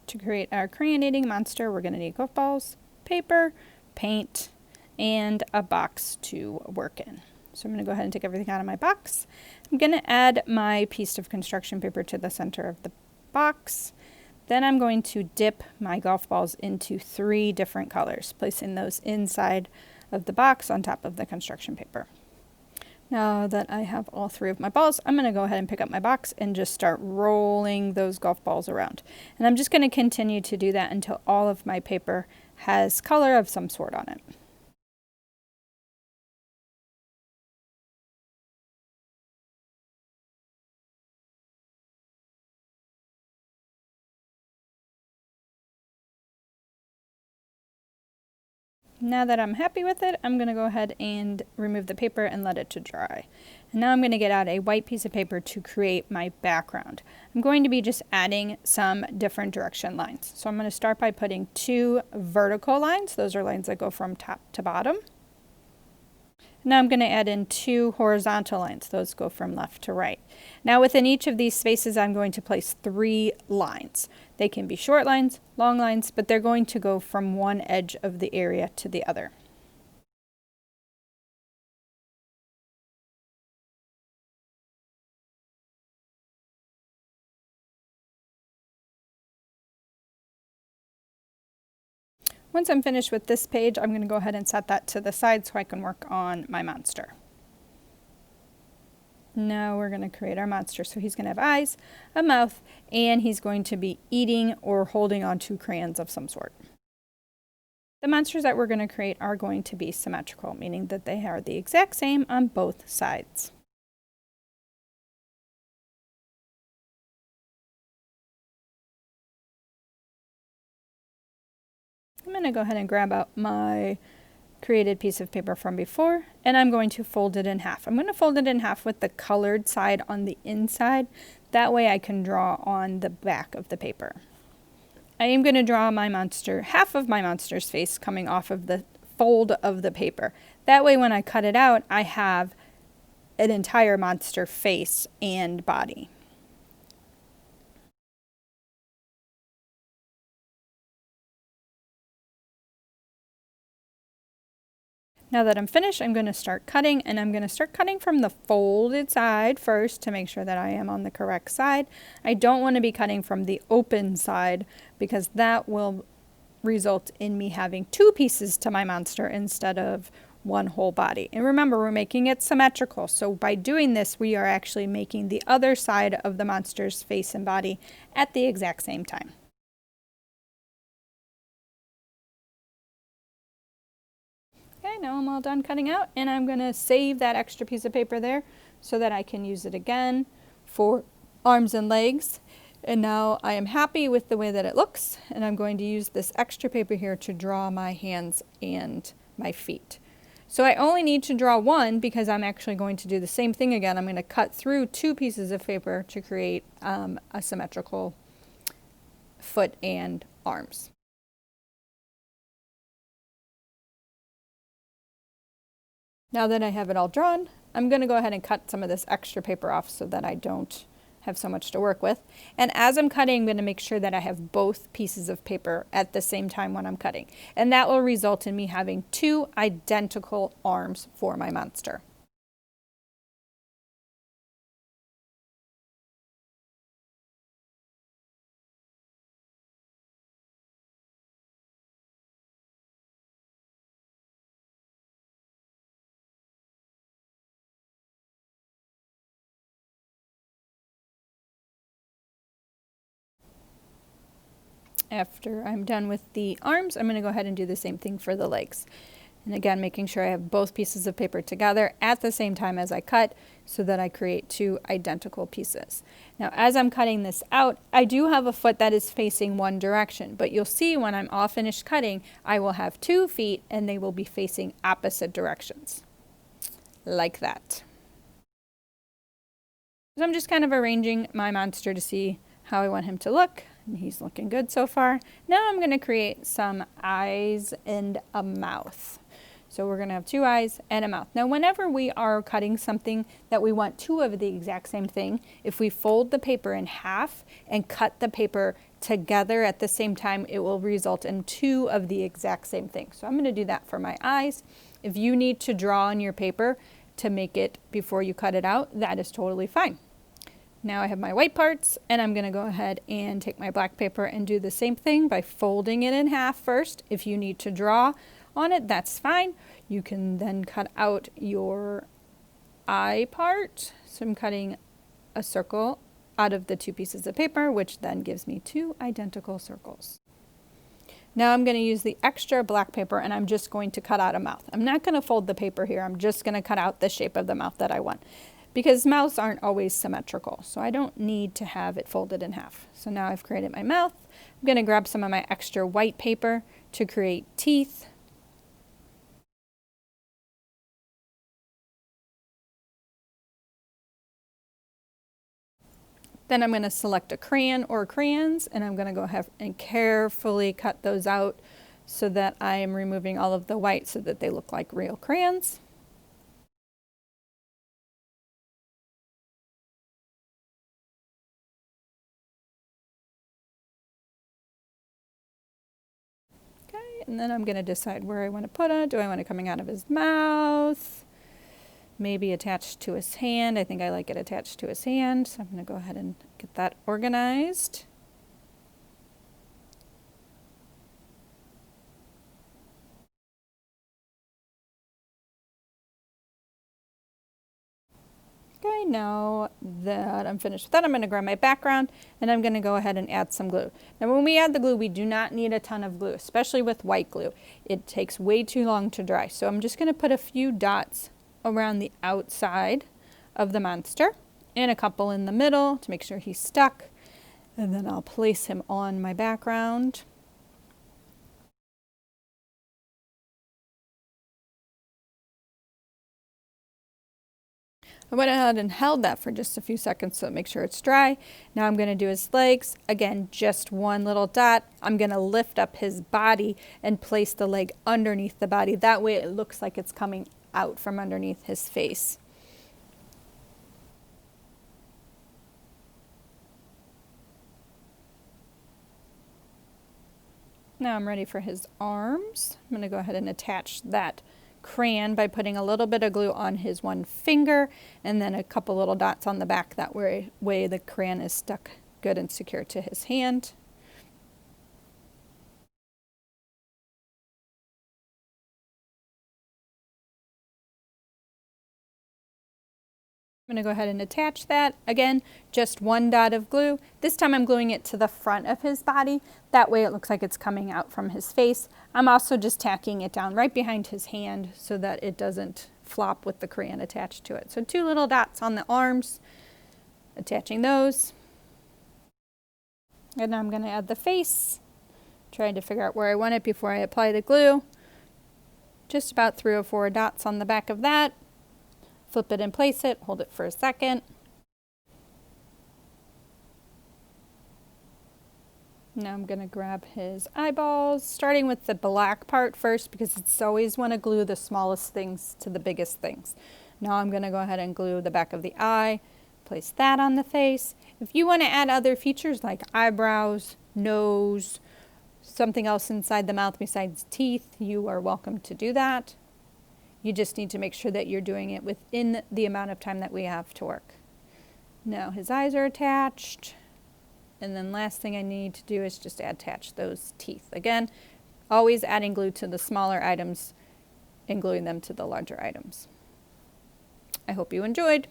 To create our crayonading monster, we're going to need golf balls, paper, paint, and a box to work in. So I'm going to go ahead and take everything out of my box. I'm going to add my piece of construction paper to the center of the box. Then I'm going to dip my golf balls into 3 different colors, placing those inside of the box on top of the construction paper. Now that I have all 3 of my balls, I'm going to go ahead and pick up my box and just start rolling those golf balls around. And I'm just going to continue to do that until all of my paper has color of some sort on it. Now that I'm happy with it, I'm going to go ahead and remove the paper and let it to dry. And now I'm going to get out a white piece of paper to create my background. I'm going to be just adding some different direction lines. So I'm going to start by putting 2 vertical lines. Those are lines that go from top to bottom. Now I'm going to add in 2 horizontal lines. Those go from left to right. Now within each of these spaces, I'm going to place 3 lines. They can be short lines, long lines, but they're going to go from one edge of the area to the other. Once I'm finished with this page, I'm going to go ahead and set that to the side so I can work on my monster. Now we're going to create our monster. So he's going to have eyes, a mouth, and he's going to be eating or holding on to crayons of some sort. The monsters that we're going to create are going to be symmetrical, meaning that they are the exact same on both sides. I'm going to go ahead and grab out my created piece of paper from before, and I'm going to fold it in half. I'm going to fold it in half with the colored side on the inside. That way I can draw on the back of the paper. I am going to draw my monster, half of my monster's face coming off of the fold of the paper. That way when I cut it out, I have an entire monster face and body. Now that I'm finished, I'm going to start cutting, and I'm going to start cutting from the folded side first to make sure that I am on the correct side. I don't want to be cutting from the open side because that will result in me having 2 pieces to my monster instead of 1 whole body. And remember, we're making it symmetrical. So by doing this, we are actually making the other side of the monster's face and body at the exact same time. Okay, now I'm all done cutting out, and I'm going to save that extra piece of paper there so that I can use it again for arms and legs. And now I am happy with the way that it looks, and I'm going to use this extra paper here to draw my hands and my feet. So I only need to draw 1 because I'm actually going to do the same thing again. I'm going to cut through 2 pieces of paper to create a symmetrical foot and arms. Now that I have it all drawn, I'm going to go ahead and cut some of this extra paper off so that I don't have so much to work with. And as I'm cutting, I'm going to make sure that I have both pieces of paper at the same time when I'm cutting. And that will result in me having 2 identical arms for my monster. After I'm done with the arms, I'm going to go ahead and do the same thing for the legs. And again, making sure I have both pieces of paper together at the same time as I cut so that I create 2 identical pieces. Now, as I'm cutting this out, I do have a foot that is facing one direction, but you'll see when I'm all finished cutting, I will have 2 feet and they will be facing opposite directions, like that. So I'm just kind of arranging my monster to see how I want him to look. And he's looking good so far. Now I'm going to create some eyes and a mouth. So we're going to have 2 eyes and a mouth. Now whenever we are cutting something that we want 2 of the exact same thing, if we fold the paper in half and cut the paper together at the same time, it will result in two of the exact same thing. So I'm going to do that for my eyes. If you need to draw on your paper to make it before you cut it out, that is totally fine. Now I have my white parts, and I'm going to go ahead and take my black paper and do the same thing by folding it in half first. If you need to draw on it, that's fine. You can then cut out your eye part. So I'm cutting a circle out of the two pieces of paper, which then gives me two identical circles. Now I'm going to use the extra black paper, and I'm just going to cut out a mouth. I'm not going to fold the paper here. I'm just going to cut out the shape of the mouth that I want, because mouths aren't always symmetrical, so I don't need to have it folded in half. So now I've created my mouth. I'm going to grab some of my extra white paper to create teeth. Then I'm going to select a crayon or crayons, and I'm going to go ahead and carefully cut those out so that I am removing all of the white so that they look like real crayons. Okay, and then I'm going to decide where I want to put it. Do I want it coming out of his mouth? Maybe attached to his hand. I think I like it attached to his hand, so I'm going to go ahead and get that organized. Okay, now that I'm finished with that, I'm going to grab my background, and I'm going to go ahead and add some glue. Now when we add the glue, we do not need a ton of glue, especially with white glue. It takes way too long to dry, so I'm just going to put a few dots around the outside of the monster and a couple in the middle to make sure he's stuck, and then I'll place him on my background. I went ahead and held that for just a few seconds to make sure it's dry. Now I'm going to do his legs. Again, just one little dot. I'm going to lift up his body and place the leg underneath the body. That way it looks like it's coming out from underneath his face. Now I'm ready for his arms. I'm going to go ahead and attach that crayon by putting a little bit of glue on his one finger and then a couple little dots on the back. That way the crayon is stuck good and secure to his hand. I'm going to go ahead and attach that. Again, just one dot of glue. This time I'm gluing it to the front of his body. That way it looks like it's coming out from his face. I'm also just tacking it down right behind his hand so that it doesn't flop with the crayon attached to it. So two little dots on the arms, attaching those. And now I'm going to add the face, trying to figure out where I want it before I apply the glue. Just about 3 or 4 dots on the back of that. Flip it and place it, hold it for a second. Now I'm going to grab his eyeballs, starting with the black part first because it's always want to glue the smallest things to the biggest things. Now I'm going to go ahead and glue the back of the eye, place that on the face. If you want to add other features like eyebrows, nose, something else inside the mouth besides teeth, you are welcome to do that. You just need to make sure that you're doing it within the amount of time that we have to work. Now his eyes are attached. And then last thing I need to do is just attach those teeth. Again, always adding glue to the smaller items and gluing them to the larger items. I hope you enjoyed.